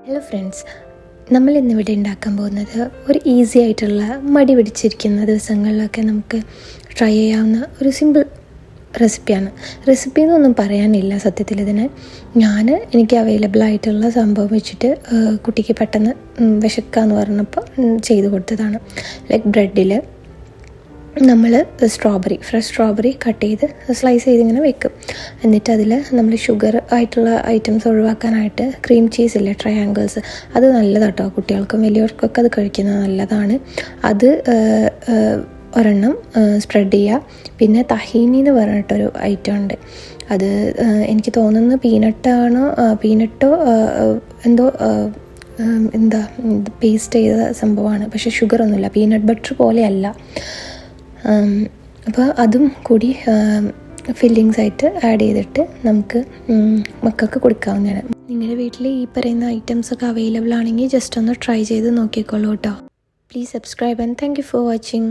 Hello friends, നമ്മൾ ഇന്നിവിടെ ഉണ്ടാക്കാൻ പോകുന്നത് ഒരു ഈസി ആയിട്ടുള്ള മടി പിടിച്ചിരിക്കുന്ന ദിവസങ്ങളിലൊക്കെ നമുക്ക് ട്രൈ ചെയ്യാവുന്ന ഒരു സിമ്പിൾ റെസിപ്പിയാണ്. റെസിപ്പി എന്നൊന്നും പറയാനില്ല സത്യത്തിൽ. ഇതിന് എനിക്ക് അവൈലബിൾ ആയിട്ടുള്ള സംഭവം വെച്ചിട്ട് കുട്ടിക്ക് പെട്ടെന്ന് വിശക്കാന്ന് പറഞ്ഞപ്പോൾ ചെയ്ത് കൊടുത്തതാണ്. ലൈക്ക് ബ്രെഡിൽ നമ്മൾ ഫ്രഷ് സ്ട്രോബെറി കട്ട് ചെയ്ത് സ്ലൈസ് ചെയ്ത് ഇങ്ങനെ വെക്കും. എന്നിട്ട് അതിൽ നമ്മൾ ഷുഗർ ആയിട്ടുള്ള ഐറ്റംസ് ഒഴിവാക്കാനായിട്ട് ക്രീം ചീസ് ഇല്ലേ, ട്രയാങ്കിൾസ്, അത് നല്ലതാട്ടോ. കുട്ടികൾക്കും വലിയവർക്കൊക്കെ അത് കഴിക്കുന്നത് നല്ലതാണ്. അത് ഒരെണ്ണം സ്പ്രെഡ് ചെയ്യുക. പിന്നെ തഹീനി എന്ന് പറഞ്ഞിട്ടൊരു ഐറ്റം ഉണ്ട്. അത് എനിക്ക് തോന്നുന്നു പീനട്ടോ എന്തോ പേസ്റ്റ് ചെയ്ത സംഭവമാണ്. പക്ഷേ ഷുഗറൊന്നുമില്ല, പീനട്ട് ബട്ടർ പോലെയല്ല. അപ്പോൾ അതും കൂടി ഫില്ലിങ്സ് ആയിട്ട് ആഡ് ചെയ്തിട്ട് നമുക്ക് മക്കൾക്ക് കൊടുക്കാവുന്നതാണ്. നിങ്ങളുടെ വീട്ടിൽ ഈ പറയുന്ന ഐറ്റംസൊക്കെ അവൈലബിൾ ആണെങ്കിൽ ജസ്റ്റ് ഒന്ന് ട്രൈ ചെയ്ത് നോക്കിക്കോളൂ കേട്ടോ. Please subscribe and thank you for watching.